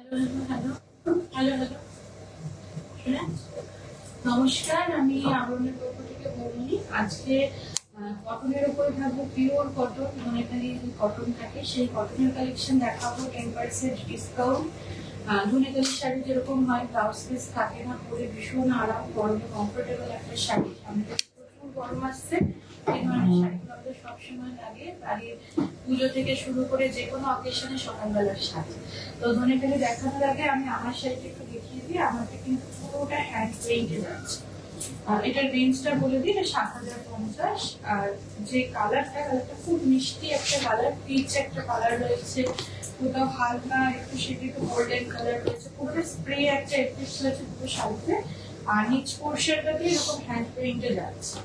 Hello hello hello নমস্কার, আমি আবরণের পক্ষ থেকে বলি। আজকে কটনের উপরে থাকবো, পিওর কটন, ধনেখালি যে কটন থাকে সেই কটনের কালেকশন দেখাবো। 10% ডিসকাউন্ট। ধনেখালি শাড়ি যেরকম হয়, ব্লাউজ পিস থাকে না, পরে ভীষণ আরাম, গরমে কমফোর্টেবল একটা শাড়ি। আমাদের প্রচুর গরম আসছে, এই ধরনের শাড়িগুলো আমাদের সবসময় লাগে। বাড়ির পুজো থেকে শুরু করে যে কোনো অকেশনে সকালবেলার শাড়ি। তো ধনেখালি দেখানোর আগে আমি আমার শাড়িটা একটু দেখিয়ে দিই। আমাকে কিন্তু পুরোটা হ্যান্ড পেইন্টেড আছে। এটার রেঞ্জটা বলে দিই, ৭,০৫০। আর যে কালারটা খুব মিষ্টি একটা কালার, পিচ একটা কালার রয়েছে, কোথাও হালকা একটু সেটা একটু গোল্ডেন কালার রয়েছে, পুরোটা স্প্রে একটা এফেক্ট রয়েছে পুরো শাড়িতে। আর নিচ পোর্শনটাতে এরকম হ্যান্ড পেইন্টে যাচ্ছে।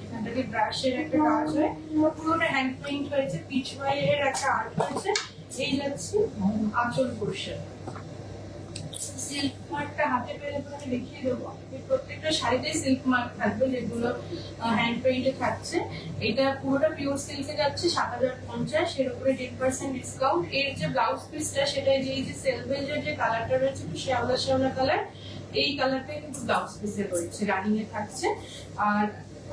এখান থেকে ব্রাশের একটা কাজ হয়, পুরোটা হ্যান্ড পেইন্ট হয়েছে, পিচ ওয়াইয়ের একটা আর্ট হয়েছে। এই যাচ্ছে আঁচল পোর্শন। সিল্ক মার্কটা হাতে পেলে আমি দেখিয়ে দেবো। প্রত্যেকটা শাড়িতে সিল্ক মার্ক থাকবে, যেগুলো হ্যান্ড পেইন্টে থাকছে। এটা পুরোটা পিওর সিল্কে যাচ্ছে, ৭,০৫০। এর উপরে 10% ডিসকাউন্ট। এর যে ব্লাউজ পিসটা, সেটা এই যে সেলভেজের যে কালারটা রয়েছে, একটু শ্যাওলা শ্যাওলা কালার, এই কালারটাই কিন্তু ব্লাউজ পিসে রয়েছে, রানিং এ থাকছে। আর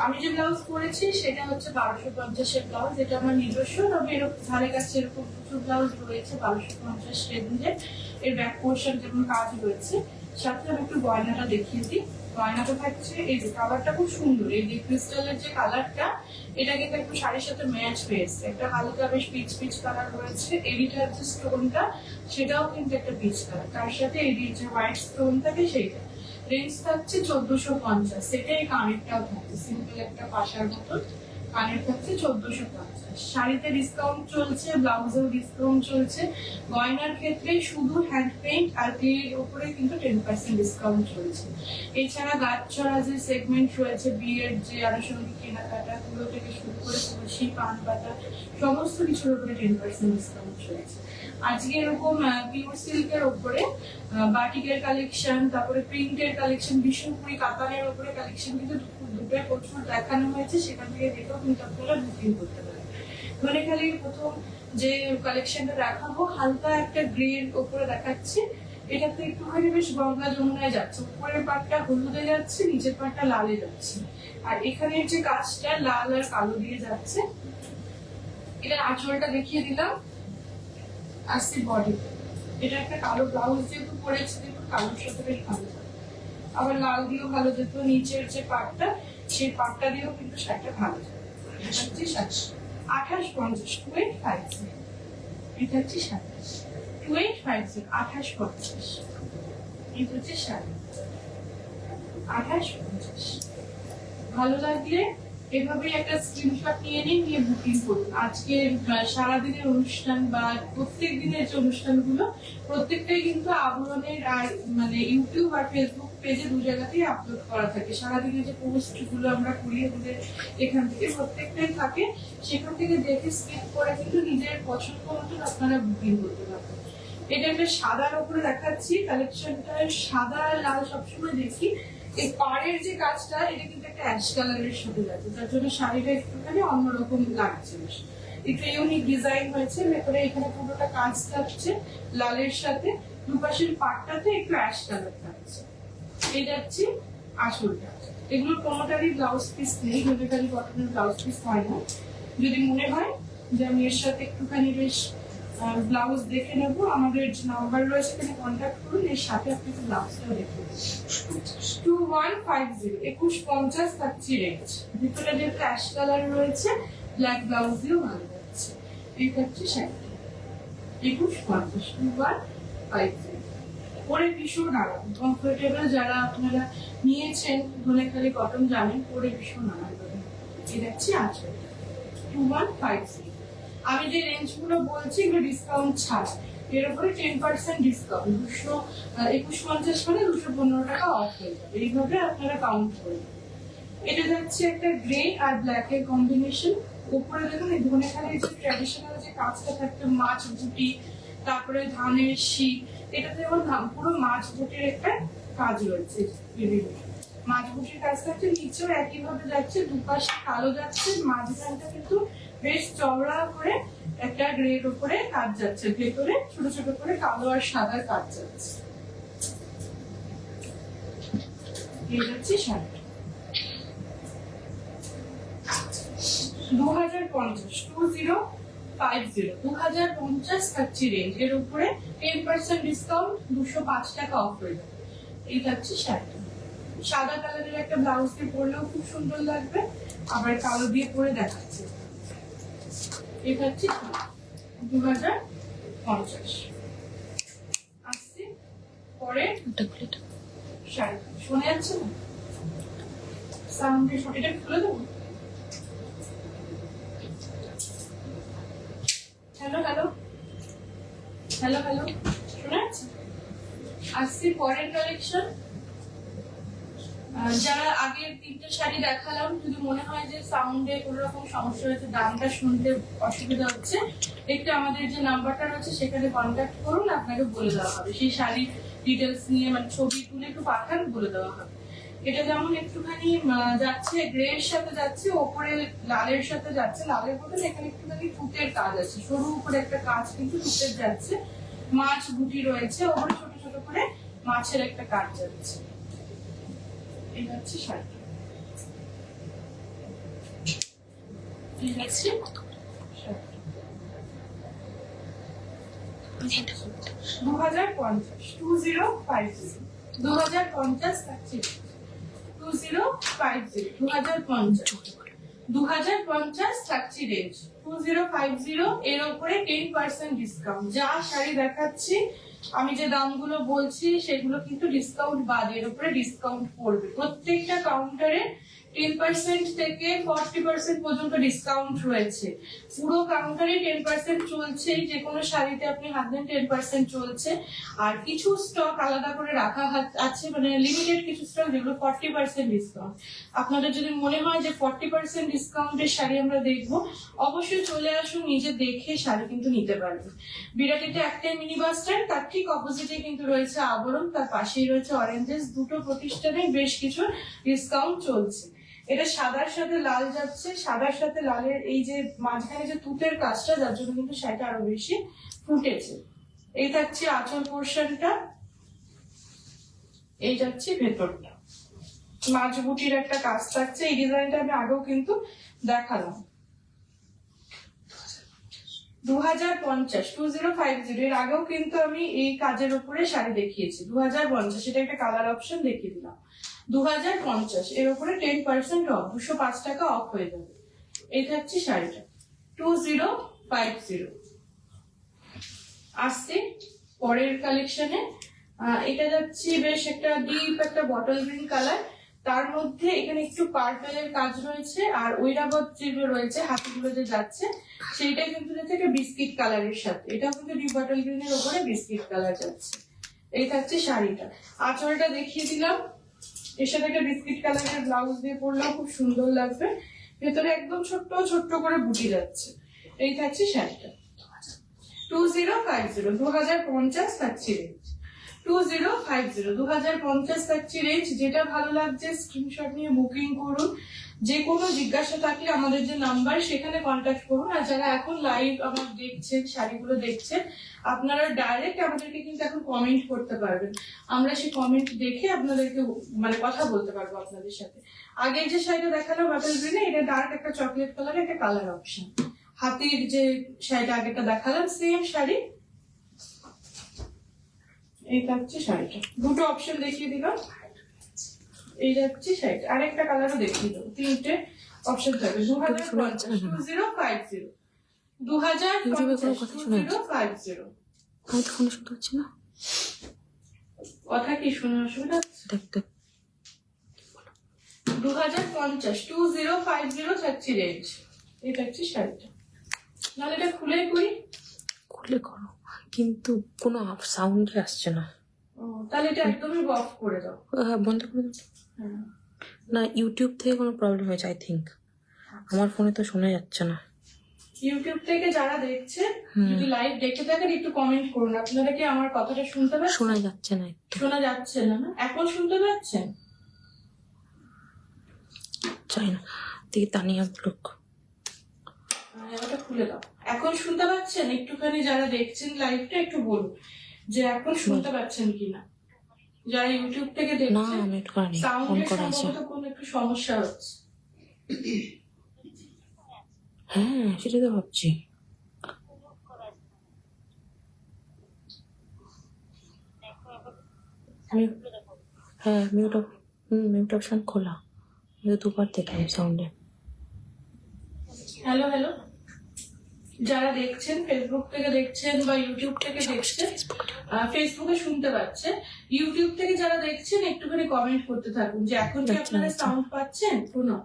আমি যে ব্লাউজ পরেছি সেটা হচ্ছে ১২৫০-এর ব্লাউজ। এটা আমার নিজস্ব, তবে এরকম ধারে কাছে এরকম প্রচুর ব্লাউজ রয়েছে ১২৫০ রেঞ্জের। এর ব্যাক পোর্শন যেমন কাজ রয়েছে। সাথে আমি একটু গয়নাটা দেখিয়ে দিই। গয়নাটা থাকছে, এই যে কালারটা খুব সুন্দর, এই যে ক্রিস্টালের যে কালারটা, এটা কিন্তু একটু শাড়ির সাথে ম্যাচ হয়েছে। একটা হালকা বেশ পিচ পিচ কালার রয়েছে। এডিটার যে স্টোনটা, সেটাও কিন্তু একটা পিচ কালার। তার সাথে এডির যে হোয়াইট স্টোন থাকে সেইটা। রেঞ্জ থাকছে ১৪৫০। সেটাই কানেরটাও থাকছে, সিম্পল একটা পাশার মতন কানের থাকছে ১৪৫০। শাড়িতে ডিসকাউন্ট চলছে, ব্লাউজেও ডিসকাউন্ট চলছে। গয়নার ক্ষেত্রে শুধু হ্যান্ড পেইন্ট আর এর উপরে কিন্তু 10% ডিসকাউন্ট চলছে। এছাড়া গাছছড়া যে সেগমেন্ট রয়েছে, বিয়ের যে আনুষঙ্গিক কেনাকাটা গুলো থেকে শুরু করে তুলসী, পান পাতা, সমস্ত কিছুর উপরে 10% ডিসকাউন্ট চলছে। আজকে এরকম পিওর সিল্কের উপরে বাটিকের কালেকশন, তারপরে প্রিন্টের কালেকশন, বিষ্ণুপুরি কাতানের উপরে কালেকশন কিন্তু দুটোই প্রচুর দেখানো হয়েছে। সেখান থেকে দেখেও কিন্তু আপনারা বুকিং করতে পারেন। ধনেখালির প্রথম যে কালেকশনটা দেখাবো, হালকা একটা গ্রের উপরে দেখাচ্ছি। এটাতে একটুখানি বেশ গঙ্গা যমুনায় যাচ্ছে, উপরের পাটটা হলুদে যাচ্ছে, নিচের পাটটা লালে যাচ্ছে। আর এখানের যে কাজটা লাল আর কালো দিয়ে যাচ্ছে। এটা আঁচলটা দেখিয়ে দিলাম। আসছে বডি, এটা একটা কালো ব্লাউজ যেহেতু পরেছে, দেখুন কালোর সাথে বেশ ভালো যাবে। আবার লাল দিয়েও ভালো যেত। নিচের যে পাটটা, সেই পাটটা দিয়েও কিন্তু শাড়িটা ভালো যাবে। এটা হচ্ছে ২৮৫০, 2850। এটা হচ্ছে শাড়ি 2850, ২৮৫০। এটা হচ্ছে শাড়ি ২৮৫০। ভালো লাগলে এভাবেই একটা স্ক্রিনশট নিয়ে নিন, নিয়ে বুকিং করুন। আজকে সারাদিনের অনুষ্ঠান বা প্রত্যেক দিনের যে অনুষ্ঠানগুলো, প্রত্যেকটাই কিন্তু আবরণের আর ইউটিউব আর ফেসবুক পেজে দু জায়গাতেই আপলোড করা থাকে। সারাদিনের যে পোস্ট গুলো আমরা করি আমাদের এখান থেকে প্রত্যেকটাই থাকে। সেখান থেকে দেখে স্কিপ করে কিন্তু নিজের পছন্দ মতন আপনারা বুকিং করতে পারবেন। এটা একটা সাদার উপরে দেখাচ্ছি। কালেকশনটা সাদা লাল সবসময় দেখি। এই পাড়ের যে কাজটা, এটা কিন্তু একটা অ্যাশ কালারের সাথে যাচ্ছে, যার জন্য শাড়িটা একটুখানি অন্যরকম লাগছে। বেশ একটু ইউনিক ডিজাইন হয়েছে। ভেতরে এখানে পুরোটা কাজ থাকছে লালের সাথে, দুপাশের পাটটাতে একটু অ্যাশ কালার থাকছে। এই যাচ্ছে আসলটা। এগুলোর কোনোটারই ব্লাউজ পিস নেই, ধনেখালি কটনের ব্লাউজ পিস হয় না। যদি মনে হয় যে আমি এর সাথে একটুখানি বেশ ব্লাউজ দেখে নেবো, আমাদের যে নাম্বার রয়েছে এখানে কন্ট্যাক্ট করুন। এর সাথে আপনাকে ব্লাউজটাও দেখে দেবো। 2150, 2150 থাকছে রেঞ্জ। ভিতরে যেহেতু অ্যাশ কালার রয়েছে, ব্ল্যাক ব্লাউজ দিয়েও ভালো যাচ্ছে। এই হচ্ছে শাড়ি 2150, 2150। পরে ভীষণ আরাম, কমফোর্টেবল। যারা আপনারা নিয়েছেন ধনেখালি কটন জানেন, পরে ভীষণ আরাম। এই যাচ্ছে আঁচল 2150। আমি যে রেঞ্জ গুলো বলছি এগুলো ডিসকাউন্ট ছাড়া। এর উপরে 10% ডিসকাউন্ট, 22150 মানে 215 টাকা অফ হয়ে যাবে। এইভাবে আপনারা কাউন্ট করবেন। এটা যাচ্ছে একটা গ্রে আর ব্ল্যাক এর কম্বিনেশন। উপরে দেখুন এই ধনেখালির যে ট্র্যাডিশনাল যে কাজটা থাকতো, মাছ বুটি, তারপরে ধানের শীষ, এটাতে যেমন পুরো মাছ বুটির একটা কাজ রয়েছে। মাছ বুটির কাজ থাকছে, নিচেও একইভাবে যাচ্ছে, দুপাশে কালো যাচ্ছে, মাঝখানটা কিন্তু বেশ চওড়া করে একটা গ্রের উপরে কাজ যাচ্ছে, ভেতরে ছোট ছোট করে কালো আর সাদা কাজ যাচ্ছে। এই যাচ্ছে শাড়ি 2050, 2050 থাকছে রেঞ্জ। এর উপরে 10% ডিসকাউন্ট, 205 টাকা অফ হয়ে যাবে। এই থাকছে শাড়িটা। সাদা কালারের একটা ব্লাউজ দিয়ে পরলেও খুব সুন্দর লাগবে, আবার কালো দিয়ে পরে দেখাচ্ছে। এই থাকছে 2050। আসছি পরে শাড়ি। শোনা যাচ্ছে না সাউন্ডে? এটা খুলে দেবো। হ্যালো হ্যালো হ্যালো হ্যালো, শোনা যাচ্ছে? আসছি পরের কালেকশন। যারা আগের 3টে শাড়ি দেখালাম, যদি মনে হয় যে সাউন্ডে কোনো রকম সমস্যা হয়েছে, দামটা শুনতে অসুবিধা হচ্ছে, একটু আমাদের যে নাম্বারটা রয়েছে সেখানে কন্ট্যাক্ট করুন, আপনাকে বলে দেওয়া হবে। সেই শাড়ির ডিটেলস নিয়ে মানে ছবি তুলে একটু পাঠান, বলে দেওয়া হবে। এটা যেমন একটুখানি যাচ্ছে গ্রে এর সাথে যাচ্ছে, ওপরে লালের সাথে যাচ্ছে। লালের বদলে এখানে একটুখানি তুতের কাজ আছে, সরু উপরে একটা কাজ কিন্তু তুতের যাচ্ছে। মাছ বুটি রয়েছে, ওপরে ছোট ছোট করে মাছের একটা কাজ যাচ্ছে। এই হচ্ছে শাড়ি। এই হচ্ছে 2050, 2050, 2050 থাকছে। 2050, 2050 থাকছে রেঞ্জ। 2050 এর উপরে 10% ডিসকাউন্ট। যা শাড়ি দেখাচ্ছি, আমি যে দামগুলো বলছি সেগুলো কিন্তু ডিসকাউন্ট বাদে, এর উপরে ডিসকাউন্ট পড়বে। প্রত্যেকটা কাউন্টারে 10% থেকে 40% পর্যন্ত ডিসকাউন্ট রয়েছে। পুরো কাউন্টারে 10% চলছে, যে কোনো শাড়িতে আপনি হাত দেন 10% চলছে। আর কিছু স্টক আলাদা করে রাখা আছে, মানে লিমিটেড কিছু স্টক যেগুলো 40% ডিসকাউন্ট। আপনাদের যদি মনে হয় যে 40% ডিসকাউন্টের শাড়ি আমরা দেখবো, অবশ্যই চলে আসুন, নিজে দেখে শাড়ি কিন্তু নিতে পারবেন। বিরাটিতে একটাই মিনি বাস স্ট্যান্ড, তার ঠিক অপোজিটে কিন্তু রয়েছে আবরণ, তার পাশেই রয়েছে অরেঞ্জেস। দুটো প্রতিষ্ঠানে বেশ কিছু ডিসকাউন্ট চলছে। এটা সাদার সাথে লাল যাচ্ছে, সাদার সাথে লালের এই যে মাঝখানে যে তুতের কাজটা, যার জন্য কিন্তু শাড়িটা আরো বেশি ফুটেছে। এই থাকছে আঁচল পোর্শনটা, এই যাচ্ছে ভেতরটা, মাঝ বুটির একটা কাজ থাকছে। এই ডিজাইনটা আমি আগেও কিন্তু দেখালাম। 2050, 2050 এর আগেও কিন্তু আমি এই কাজের উপরে শাড়ি দেখিয়েছি। 2050 এটা একটা কালার অপশন দেখিয়ে দিলাম। 2050 এর উপরে 10% অফ, 205 টাকা অফ হয়ে যাবে। এই থাকছে শাড়িটা 2050। আসছে পরের কালেকশনে। এটা যাচ্ছে বেশ একটা ডিপ একটা বটল গ্রিন কালার, তার মধ্যে এখানে একটু পার্পেলের কাজ রয়েছে, আর ঐরাবত যেগুলো রয়েছে হাতিগুলো যে যাচ্ছে সেইটা কিন্তু যাচ্ছে একটা বিস্কিট কালারের সাথে। এটা কিন্তু ডিপ বটল গ্রিনের উপরে বিস্কিট কালার যাচ্ছে। এই থাকছে শাড়িটা। আঁচলটা দেখিয়ে দিলাম, এর সাথে একটা বিস্কিট কালারের ব্লাউজ দিয়ে পরলেও খুব সুন্দর লাগবে। ভেতরে একদম ছোট্ট ছোট্ট করে বুটি যাচ্ছে। এই থাকছে শাড়িটা 2050, 2050 থাকছে রেঞ্জ। 2050, 2050 থাকছে রেঞ্জ। যেটা ভালো লাগছে স্ক্রিনশট নিয়ে বুকিং করুন। যে কোনো জিজ্ঞাসা থাকলে আমাদের যে নাম্বার সেখানে কন্ট্যাক্ট করুন। আর যারা এখন লাইভ আমার দেখছেন, শাড়িগুলো দেখছেন, আপনারা ডাইরেক্ট আমাদেরকে কিন্তু এখন কমেন্ট করতে পারবেন। আমরা সেই কমেন্ট দেখে আপনাদেরকে মানে কথা বলতে পারবো আপনাদের সাথে। আগের যে শাড়িটা দেখালাম বাটল গ্রিনে, এটা ডার্ক একটা চকলেট কালার, একটা কালার অপশন। হাতির যে শাড়িটা আগেটা দেখালাম সেম শাড়ি। এই থাকছে শাড়িটা, দুটো অপশন দেখিয়ে দিলাম। এই যাচ্ছে শাড়িটা, আরেকটা কালারও দেখিয়ে দেবো। 3টে অপশন থাকবে। 2050, 2050, 2050। কথা কি শোনা অসুবিধা হচ্ছে? 2050, 2050 থাকছে রেঞ্জ। এই থাকছে শাড়িটা। নাহলে এটা খুলে করি, খুলে করো, কিন্তু কোনো সাউন্ডই আসছে না। তাহলে এটা একদমই অফ করে দাও। বন্ধ করে দাও। না, ইউটিউব থেকে কোনো প্রবলেম হয়েছে আই থিঙ্ক। আমার ফোনে তো শোনা যাচ্ছে না। ইউটিউব থেকে যারা দেখছেন, যদি লাইভ দেখতে থাকেন একটু কমেন্ট করুন। আপনারা কি আমার কথাটা শুনতে পাচ্ছেন? শোনা যাচ্ছে না, শোনা যাচ্ছে না। এখন শুনতে পাচ্ছেন? চাই না দেখি তানিয়া ব্লক। ওটা খুলে দাও। এখন শুনতে পাচ্ছেন? একটুখানি যারা দেখছেন লাইভটা একটু বলুন যে এখন শুনতে পাচ্ছেন কিনা। যারা ইউটিউব থেকে না দেখছেন আমি একটু করিনি, ফোন সাউন্ডের করা আছে। সম্ভবত কোনো একটু সমস্যা হচ্ছে। হ্যাঁ সেটাই তো ভাবছি। হ্যাঁ মিউট অপশন খোলা, আমি তো দুবার দেখলাম সাউন্ডে। হ্যালো হ্যালো, যারা দেখছেন ফেসবুক থেকে দেখছেন বা ইউটিউব থেকে দেখছেন, ফেসবুকে শুনতে পাচ্ছেন, ইউটিউব থেকে যারা দেখছেন একটুখানি কমেন্ট করতে থাকুন যে এখন কি আপনারা সাউন্ড পাচ্ছেন কোনো,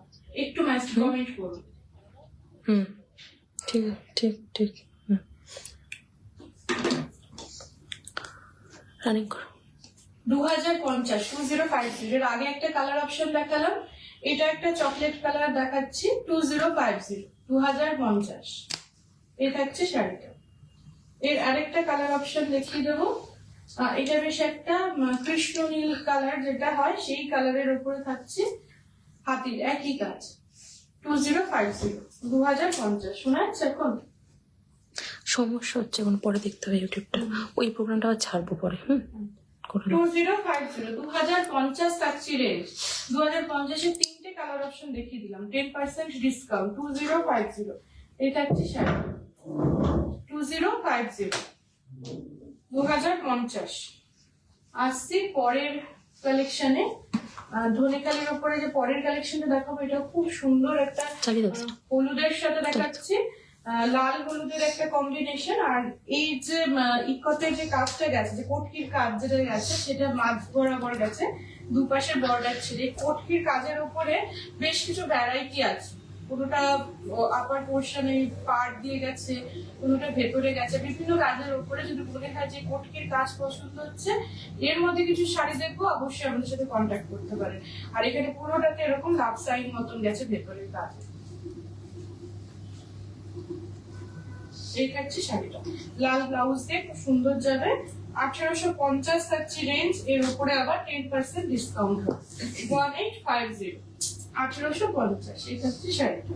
একটু মেসেজ কমেন্ট করুন। ঠিক ঠিক ঠিক। রানিং করো। 2050 2050 এর আগে একটা কালার অপশন দেখালাম, এটা একটা চকলেট কালার দেখাচ্ছি 2050 2050। এটা হচ্ছে শাড়িটা। এর আরেকটা কালার অপশন দেখিয়ে দেবো, এটা বেশ একটা কৃষ্ণ নীল কালার যেটা হয় সেই কালারের উপরে থাকছে হাতির একই কাজ 2050 2050। শোনা যাচ্ছে এখন? সমস্যা হচ্ছে এখন, পরে দেখতে হবে ইউটিউবটা, ওই প্রোগ্রামটা আবার ছাড়বো পরে। 2050 2050 থাকছে রেঞ্জ। 2050 এর তিনটে কালার অপশন দেখিয়ে দিলাম, 10% ডিসকাউন্ট 2050। এটা হচ্ছে শাড়ি 2050 2050। আসছি পরের কালেকশনে, ধনেকালের উপরে যে পরের কালেকশনটা দেখাবো এটা খুব সুন্দর একটা হলুদের সাথে দেখাচ্ছি, লাল হলুদের একটা কম্বিনেশন। আর এই যে ইকতের যে কাজটা গেছে, যে কটকির কাজ যেটা গেছে সেটা মাঝ বরাবর গেছে, দুপাশের বর্ডার ছিল। এই কটকির কাজের উপরে বেশ কিছু ভ্যারাইটি আছে, কোনোটা আপার পোর্শনে পাড় দিয়ে গেছে, কোনোটা ভেতরে গেছে, বিভিন্ন কাজের উপরে। যদি মনে হয় যে কটকির কাজ পছন্দ হচ্ছে, এর মধ্যে কিছু শাড়ি দেখবো, অবশ্যই আমাদের সাথে কন্ট্যাক্ট করতে পারেন। আর এখানে পুরোটাতে এরকম লাভ সাইন মতন গেছে ভেতরের কাজ। এই থাকছে শাড়িটা, লাল ব্লাউজ দিয়ে খুব সুন্দর যাবে। 1850 থাকছে রেঞ্জ, এর উপরে আবার 10% ডিসকাউন্ট হবে 1850 1850। এই থাকছে শাড়িটা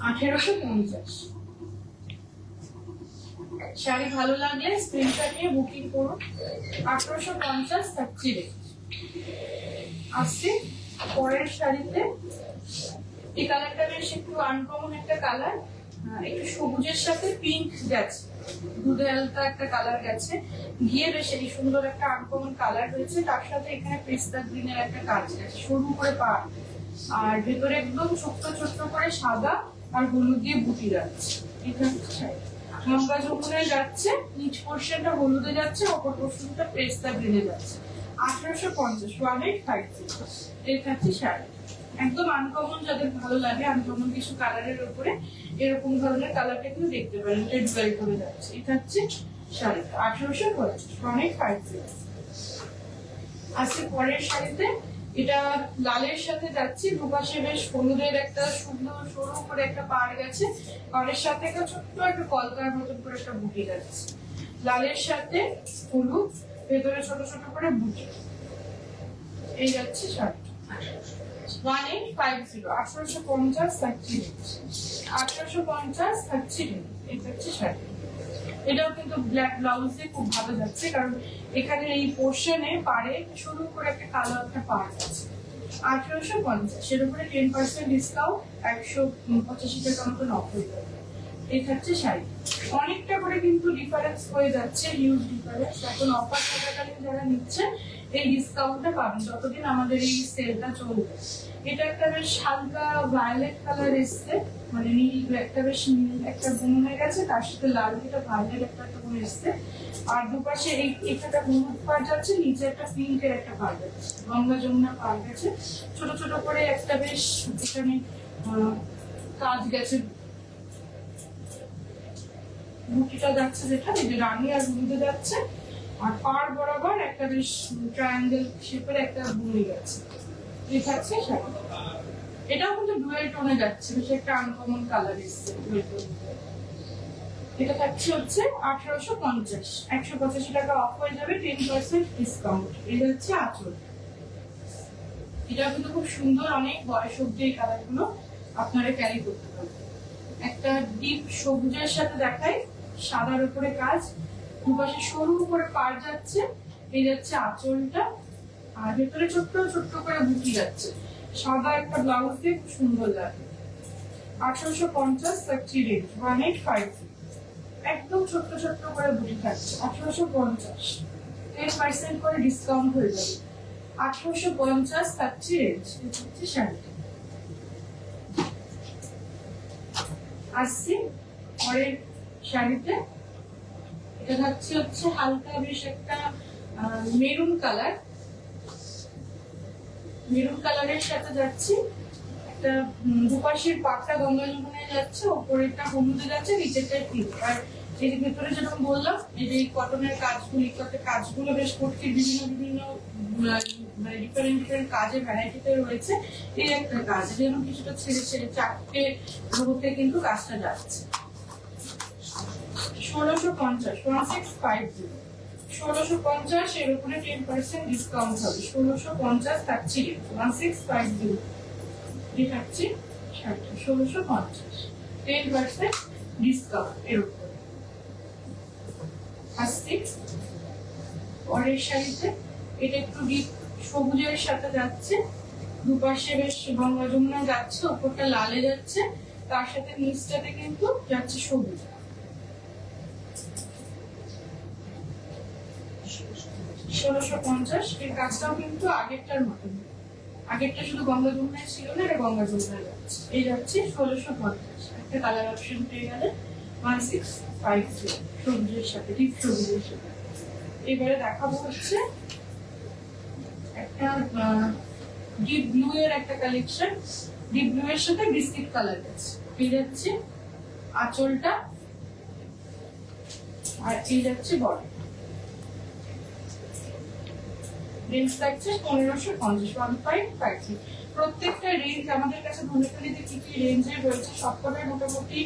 1850। শাড়ি ভালো লাগলে স্ক্রিনশট নিয়ে বুকিং করুন। 1850 থাকছে রেঞ্জ। আসছে পরের শাড়িতে, এই কালারটা বেশ একটু আনকমন একটা কালার, একটু সবুজের সাথে পিঙ্ক গেছে, দুধে হালকা একটা কালার গেছে, গিয়ে বেশ এই সুন্দর একটা আনকমন কালার হয়েছে। তার সাথে এখানে পেস্তা গ্রিনের একটা কাজ গেছে, সরু করে পা, আর ভেতরে একদম ছোট্ট ছোট্ট করে সাদা আর হলুদ দিয়ে বুটি যাচ্ছে। এটা হচ্ছে গঙ্গা যমুনায় যাচ্ছে, নিচ পোর্শনটা হলুদে যাচ্ছে, অপর পোর্শনটা পেস্তা গ্রিনে যাচ্ছে। 1850 1850। এটা হচ্ছে শাড়ি একদম আনকমন, যাদের ভালো লাগে আনকমন কিছু কালারের উপরে এরকম ধরনের কালারটা কিন্তু দেখতে পারেন, রেড ওয়াইট করে যাচ্ছে। এটা হচ্ছে শাড়িটা 1850 1850। আজকে পরের শাড়িতে এটা লালের সাথে যাচ্ছে, দুপাশে বেশ হলুদের একটা সুন্দর সরু করে একটা পাড় গেছে, পাড়ের সাথে একটা ছোট্ট একটা কলকার মতন করে একটা বুটি যাচ্ছে, লালের সাথে হলুদ, ভেতরে ছোট ছোট করে বুটি। এই যাচ্ছে শাড়িটা 1850 1850 থাকছে 1850 থাকছে। এটা হচ্ছে শাড়ি, এটাও কিন্তু ব্ল্যাক ব্লাউজে খুব ভালো যাচ্ছে, কারণ এখানে এই পোর্শনে পাড়ে শুরু করে একটা কালো একটা পাড় আছে। 1850 এর উপরে 10% ডিসকাউন্ট, 185 টাকা মতো অফ হয়ে যাবে। এই থাকছে শাড়ি, অনেকটা করে কিন্তু ডিফারেন্স হয়ে যাচ্ছে, হিউজ ডিফারেন্স। এখন অফার থাকাকালীন যারা নিচ্ছেন এই ডিসকাউন্টটা পাবেন যতদিন আমাদের এই সেলটা চলবে। এটা একটা বেশ হালকা ভায়োলেট কালার এসছে, মানে নীল, একটা বেশ নীল একটা গুণ হয়ে গেছে, তার সাথে লাল একটা ভায়োলেট একটা গুণ এসছে। আর দুপাশে এই একটা হলুদ পাড় যাচ্ছে, নিচে একটা পিঙ্কের একটা পাড় যাচ্ছে, গঙ্গা যমুনা পাড় গেছে, ছোট ছোট করে একটা বেশ এখানে কাজ গেছে, বুটিটা যাচ্ছে যেটা এই যে রানী আর হলুদে যাচ্ছে, আর পাড় বরাবর একটা বেশ ট্রায়াঙ্গেল শেপের একটা বুনি গেছে। এই থাকছে শাড়ি, এটাও কিন্তু ডুয়েল টোনে যাচ্ছে, বেশ একটা আনকমন কালার এসছে ডুয়েল টোন। এটা থাকছে হচ্ছে 1850 185 টাকা অফ হয়ে যাবে, 10% ডিসকাউন্ট। এটা হচ্ছে আঁচল, এটা কিন্তু খুব সুন্দর, অনেক বয়স অব্দি এই কালার গুলো আপনারা ক্যারি করতে পারবেন। একটা ডিপ সবুজের সাথে দেখাই, সাদার উপরে কাজ, দুপাশে সরু করে পার যাচ্ছে, এই যাচ্ছে আঁচলটা, আর ভেতরে ছোট্ট ছোট্ট করে বুটি যাচ্ছে। সাদা একটা ব্লাউজ দিয়ে খুব সুন্দর লাগে। 1850 থাকছে রেঞ্জ, 1850। একদম ছোট্ট ছোট্ট করে বুটি থাকছে। 1850, 10% করে ডিসকাউন্ট হয়ে যাবে। 1850 থাকছে রেঞ্জ। হচ্ছে শাড়িটা। আসছি পরের শাড়িতে। এটা হচ্ছে হালকা বেশ একটা মেরুন কালার। মেরুন কালারের সাথে যাচ্ছি একটা দুপাশের পাটটা গঙ্গা যমুনায় যাচ্ছে, ওপরেরটা হলুদে যাচ্ছে, নিচেরটা পিঙ্ক। আর এই যে ভেতরে যেরকম বললাম, এই যে কটনের কাজগুলো বেশ কঠিন, বিভিন্ন মানে ডিফারেন্ট ডিফারেন্ট কাজের ভ্যারাইটিতে রয়েছে। এই একটা কাজ যেমন কিছুটা ছেড়ে ছেড়ে 4টে রোতে কিন্তু কাজটা যাচ্ছে। 1650, 1650, 1650 এর উপরে 10% ডিসকাউন্ট হবে। 1650 থাকছে 1650 দেখাচ্ছি শাড়িটা। 1650, 10% ডিসকাউন্ট এর উপরে। আসছি পরের শাড়িতে। এটা একটু ডিপ সবুজের সাথে যাচ্ছে, দুপাশে বেশ গঙ্গা যমুনা যাচ্ছে, ওপরটা লালে যাচ্ছে, তার সাথে নিচটাতে কিন্তু যাচ্ছে সবুজ। 1650 এর কাজটাও কিন্তু আগেরটার মতন। আগেরটা শুধু গঙ্গা যমুনায় ছিল না, এটা গঙ্গা যমুনায় যাচ্ছে। এই যাচ্ছে 1650। একটা কালার অপশন পেয়ে গেলে 1650 সবুজের সাথে, ডিপ সবুজের সাথে। এবারে দেখাবো হচ্ছে একটা ডিপ ব্লু এর একটা কালেকশন। ডিপ ব্লু এর সাথে বিস্কিট কালার আছে। পেয়ে যাচ্ছে আঁচলটা, আর এই যাচ্ছে বডি। রেঞ্জ থাকছে 1550, 1550। প্রত্যেকটা রেঞ্জ আমাদের কাছে ধনেখালিতে কি কি রেঞ্জের রয়েছে সবকটাই মোটামুটি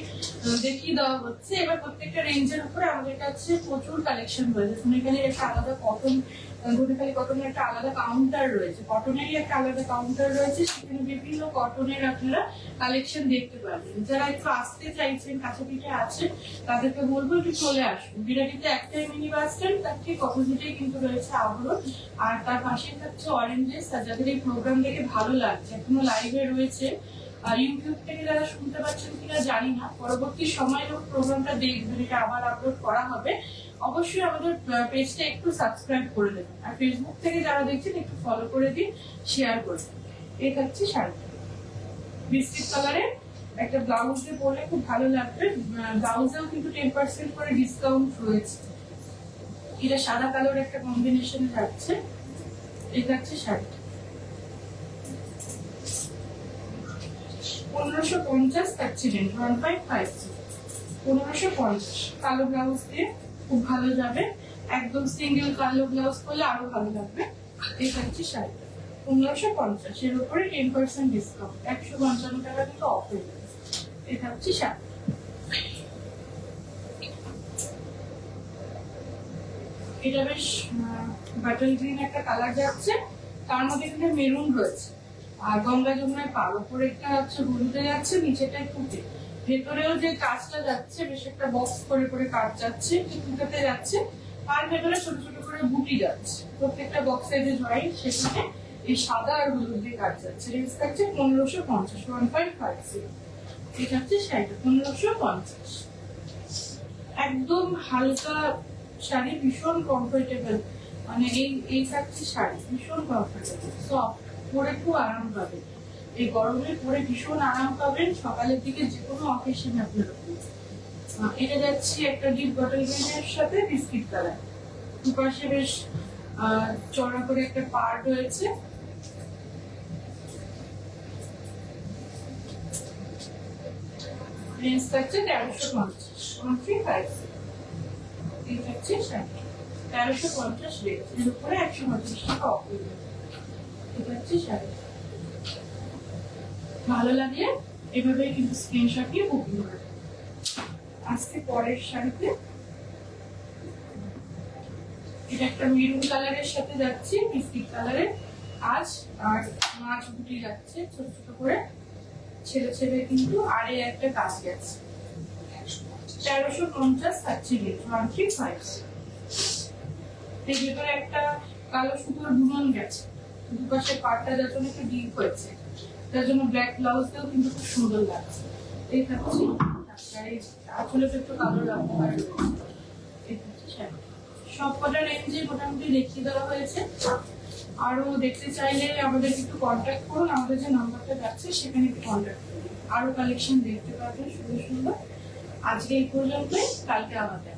দেখিয়ে দেওয়া হচ্ছে। এবার প্রত্যেকটা রেঞ্জের উপরে আমাদের কাছে প্রচুর কালেকশন রয়েছে। ধনেখালির একটা আলাদা কটন, ধনেখালি কটনের একটা আলাদা কাউন্টার রয়েছে, কটনেরই একটা আলাদা কাউন্টার রয়েছে, সেখানে বিভিন্ন কটনের আপনারা কালেকশন দেখতে পাবেন। যারা একটু আসতে চাইছেন, কাছে পিঠে আছেন, তাদেরকে বলবো একটু চলে আসুন। বিরাটিতে একটাই মিনি বাস স্ট্যান্ড, তার ঠিক অপোজিটেই কিন্তু রয়েছে আভরণ, আর তার পাশে থাকছে অরেঞ্জেস। আর যাদের এই প্রোগ্রাম দেখে ভালো লাগছে, এখনো লাইভে রয়েছে, আর ইউটিউব থেকে যারা শুনতে পাচ্ছেন কিনা জানি না, পরবর্তী সময় যখন প্রোগ্রামটা দেখবেন, এটা আবার আপলোড করা হবে, অবশ্যই আমাদের পেজটা একটু সাবস্ক্রাইব করে দেবেন। আর ফেসবুক থেকে যারা দেখছেন একটু ফলো করে দিন, শেয়ার করে দিন। এই হচ্ছে শাড়িটা বিস্কিট কালারের, একটা ব্লাউজ দিয়ে পরলে খুব ভালো লাগবে। ব্লাউজেও কিন্তু 10% করে ডিসকাউন্ট রয়েছে। এটা সাদা কালোর একটা কম্বিনেশনে যাচ্ছে। এটা হচ্ছে শাড়িটা। 1550 থাকছে রেঞ্জ, 1550, 1550। কালো ব্লাউজ দিয়ে খুব ভালো যাবে। একদম সিঙ্গেল কালো ব্লাউজ করলে আরো ভালো লাগবে। এটা হচ্ছে শাড়িটা 1550, এর উপরে 10% ডিসকাউন্ট, 155 টাকা কিন্তু অফ হয়ে যাবে। এটা হচ্ছে শাড়ি। এটা বেশ বাটল গ্রিন একটা কালার যাচ্ছে, তার মধ্যে কিন্তু মেরুন রয়েছে, আর গঙ্গা যমুনায় পার। উপরে একটা হচ্ছে হলুদে যাচ্ছে, নিচেটায় ফুটে। ভেতরেও যে কাজটা যাচ্ছে, বেশ একটা বক্স করে করে কাজ যাচ্ছে, ফুটাতে যাচ্ছে, আর ভেতরে ছোট ছোট করে বুটি যাচ্ছে। প্রত্যেকটা বক্সে যে জয়েন্ট, সেখানে এই সাদা আর হলুদ দিয়ে কাজ যাচ্ছে। রেঞ্জ থাকছে 1550, 1550। এটা হচ্ছে শাড়িটা 1550। একদম হালকা শাড়ি, ভীষণ কমফোর্টেবল। মানে এই থাকছে শাড়ি, ভীষণ কমফোর্টেবল, সফট, পরে খুব আরাম পাবেন। এই গরমে পরে ভীষণ আরাম পাবেন। সকালের দিকে যে কোনো অকেশনে আপনারা। এটা যাচ্ছে একটা ডিপ বটল গ্রিনের সাথে বিস্কিট কালার, দুপাশে বেশ চড়া করে একটা পাড় রয়েছে। রেঞ্জ থাকছে 1350, 1350। এই হচ্ছে শাড়ি 1350 রেঞ্জ, এর উপরে 150 টাকা অফ হয়ে যাবে। এটা হচ্ছে শাড়ি। ভালো লাগলে এভাবে কিন্তু স্ক্রিনশট নিয়ে বুকিং করে। আজকে পরের শাড়িতে এটা একটা মেরুন কালারের সাথে যাচ্ছে, বিস্কিট কালারের আজ, আর মাছ বুটি যাচ্ছে ছোট ছোট করে। ছেড়ে ছেড়ে কিন্তু আরে একটা কাজ গেছে 1350 সার্চিলিট 135। এই ভেতরে একটা কালো সুতোর বুনন গেছে, দুপাশে পাটটা যার জন্য একটু ডিপ হয়েছে, তার জন্য ব্ল্যাক ব্লাউজ দিয়েও কিন্তু খুব সুন্দর লাগছে। এই থাকছে আসলে একটু কালো রাখতে পারে। এই থাকছে শাড়ি। সব কটা রেঞ্জে মোটামুটি দেখিয়ে দেওয়া হয়েছে। আরো দেখতে চাইলে আমাদের একটু কন্ট্যাক্ট করুন, আমাদের যে নাম্বারটা যাচ্ছে সেখানে একটু কন্ট্যাক্ট করুন। আরো কালেকশন দেখতে পাবেন সুন্দর সুন্দর। আজকে এই পর্যন্তই, কালকে আবার দেখা।